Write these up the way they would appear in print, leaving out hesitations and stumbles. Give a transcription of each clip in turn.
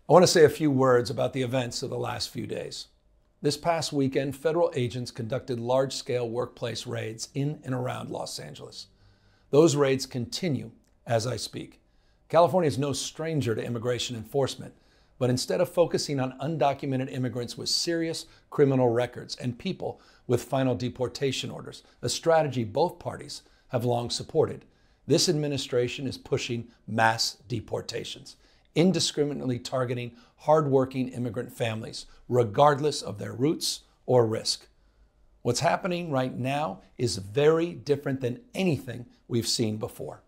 I want to say a few words about the events of the last few days. This past weekend, federal agents conducted large-scale workplace raids in and around Los Angeles. Those raids continue as I speak. California is no stranger to immigration enforcement, but instead of focusing on undocumented immigrants with serious criminal records and people with final deportation orders, a strategy both parties have long supported, this administration is pushing mass deportations, indiscriminately targeting hardworking immigrant families, regardless of their roots or risk. What's happening right now is very different than anything we've seen before.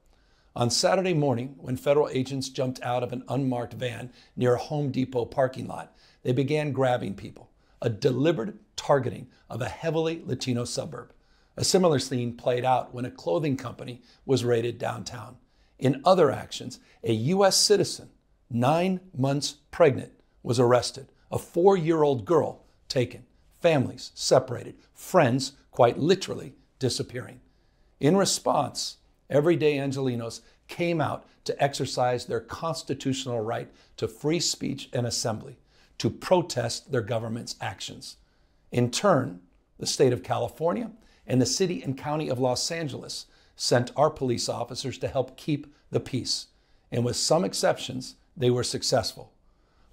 On Saturday morning, when federal agents jumped out of an unmarked van near a Home Depot parking lot, they began grabbing people, a deliberate targeting of a heavily Latino suburb. A similar scene played out when a clothing company was raided downtown. In other actions, a U.S. citizen, 9 months pregnant, was arrested, a 4-year-old girl taken, families separated, friends quite literally disappearing. In response, everyday Angelenos came out to exercise their constitutional right to free speech and assembly, to protest their government's actions. In turn, the state of California and the city and county of Los Angeles sent our police officers to help keep the peace. And with some exceptions, they were successful.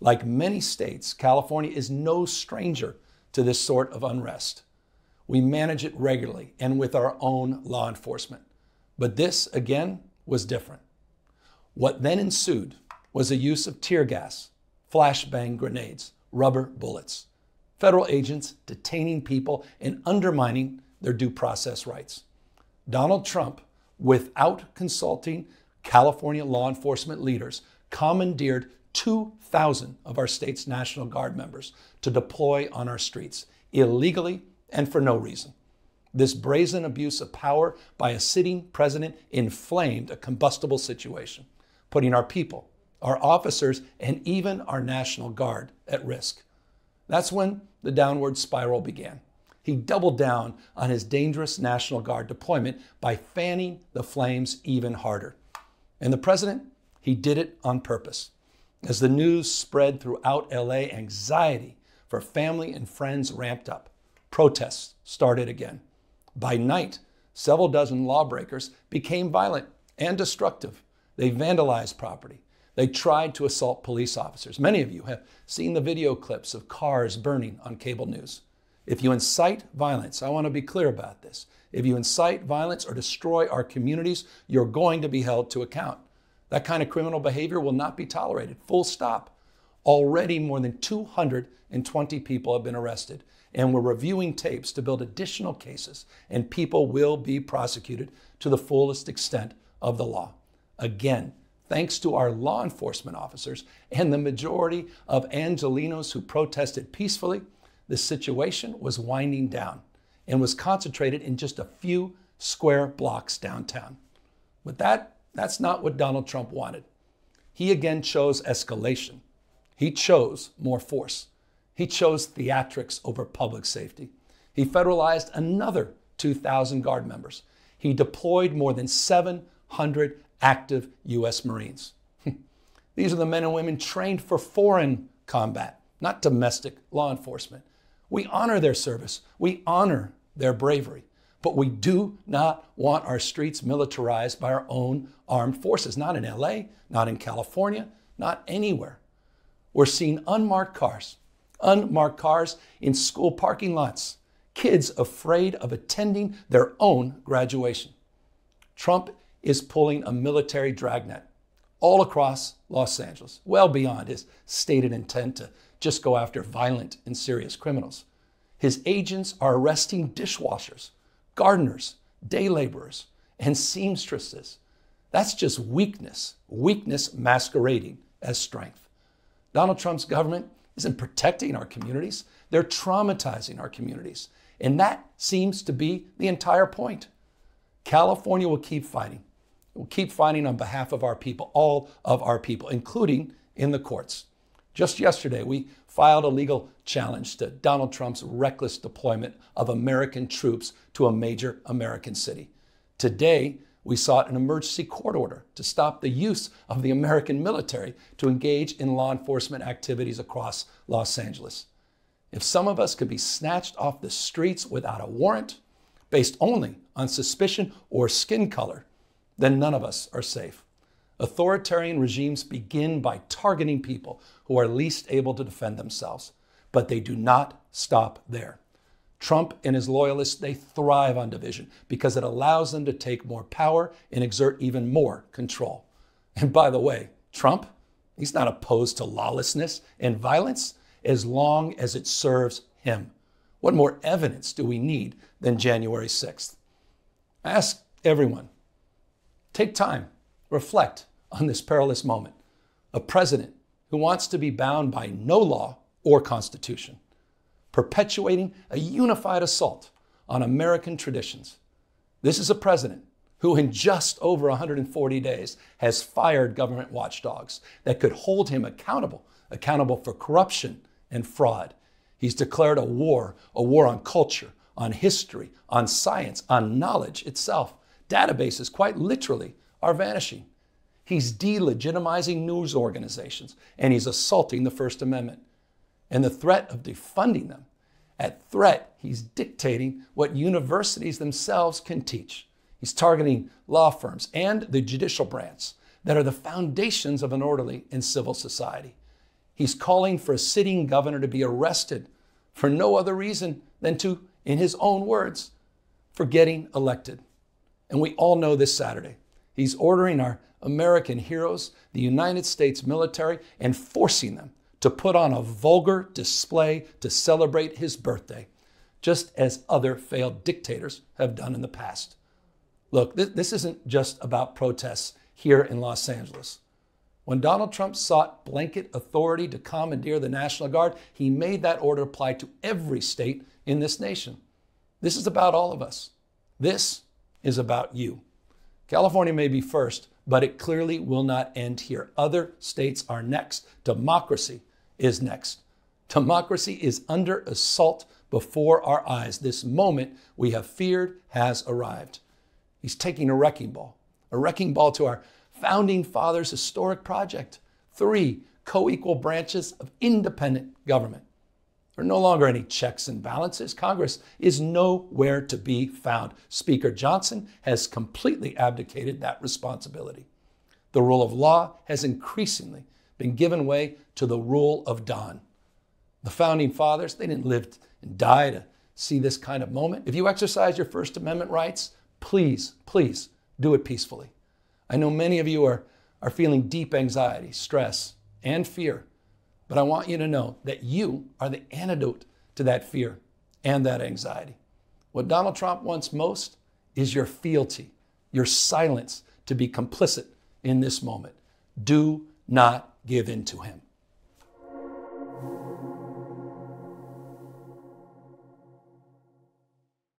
Like many states, California is no stranger to this sort of unrest. We manage it regularly and with our own law enforcement. But this, again, was different. What then ensued was the use of tear gas, flashbang grenades, rubber bullets, federal agents detaining people and undermining their due process rights. Donald Trump, without consulting California law enforcement leaders, commandeered 2,000 of our state's National Guard members to deploy on our streets, illegally and for no reason. This brazen abuse of power by a sitting president inflamed a combustible situation, putting our people, our officers, and even our National Guard at risk. That's when the downward spiral began. He doubled down on his dangerous National Guard deployment by fanning the flames even harder. And the president, he did it on purpose. As the news spread throughout LA, anxiety for family and friends ramped up. Protests started again. By night, several dozen lawbreakers became violent and destructive. They vandalized property. They tried to assault police officers. Many of you have seen the video clips of cars burning on cable news. If you incite violence, I want to be clear about this. If you incite violence or destroy our communities, you're going to be held to account. That kind of criminal behavior will not be tolerated, full stop. Already more than 220 people have been arrested, and we're reviewing tapes to build additional cases, and people will be prosecuted to the fullest extent of the law. Again, thanks to our law enforcement officers and the majority of Angelenos who protested peacefully, the situation was winding down and was concentrated in just a few square blocks downtown. But that's not what Donald Trump wanted. He again chose escalation. He chose more force. He chose theatrics over public safety. He federalized another 2,000 Guard members. He deployed more than 700 active U.S. Marines. These are the men and women trained for foreign combat, not domestic law enforcement. We honor their service. We honor their bravery. But we do not want our streets militarized by our own armed forces, not in LA, not in California, not anywhere. We're seeing unmarked cars in school parking lots, kids afraid of attending their own graduation. Trump is pulling a military dragnet all across Los Angeles, well beyond his stated intent to just go after violent and serious criminals. His agents are arresting dishwashers, gardeners, day laborers, and seamstresses. That's just weakness masquerading as strength. Donald Trump's government isn't protecting our communities. They're traumatizing our communities. And that seems to be the entire point. California will keep fighting. We'll keep fighting on behalf of our people, all of our people, including in the courts. Just yesterday, we filed a legal challenge to Donald Trump's reckless deployment of American troops to a major American city. Today, We sought an emergency court order to stop the use of the American military to engage in law enforcement activities across Los Angeles. If some of us could be snatched off the streets without a warrant, based only on suspicion or skin color, then none of us are safe. Authoritarian regimes begin by targeting people who are least able to defend themselves, but they do not stop there. Trump and his loyalists, they thrive on division because it allows them to take more power and exert even more control. And by the way, Trump, he's not opposed to lawlessness and violence as long as it serves him. What more evidence do we need than January 6th? I ask everyone, take time, reflect on this perilous moment. A president who wants to be bound by no law or constitution, perpetuating a unified assault on American traditions. This is a president who in just over 140 days has fired government watchdogs that could hold him accountable for corruption and fraud. He's declared a war on culture, on history, on science, on knowledge itself. Databases, quite literally, are vanishing. He's delegitimizing news organizations, and he's assaulting the First Amendment. And the threat of defunding them, at threat, he's dictating what universities themselves can teach. He's targeting law firms and the judicial branch that are the foundations of an orderly and civil society. He's calling for a sitting governor to be arrested for no other reason than to, in his own words, for getting elected. And we all know this Saturday, he's ordering our American heroes, the United States military, and forcing them to put on a vulgar display to celebrate his birthday, just as other failed dictators have done in the past. Look, this isn't just about protests here in Los Angeles. When Donald Trump sought blanket authority to commandeer the National Guard, he made that order apply to every state in this nation. This is about all of us. This is about you. California may be first, but it clearly will not end here. Other states are next. Democracy is next. Democracy is under assault before our eyes. This moment we have feared has arrived. He's taking a wrecking ball to our founding fathers' historic project. 3 co-equal branches of independent government. There are no longer any checks and balances. Congress is nowhere to be found. Speaker Johnson has completely abdicated that responsibility. The rule of law has increasingly been given way to the rule of Don. The founding fathers, they didn't live and die to see this kind of moment. If you exercise your First Amendment rights, please do it peacefully. I know many of you are feeling deep anxiety, stress, and fear, but I want you to know that you are the antidote to that fear and that anxiety. What Donald Trump wants most is your fealty, your silence to be complicit in this moment. Do not give in to him.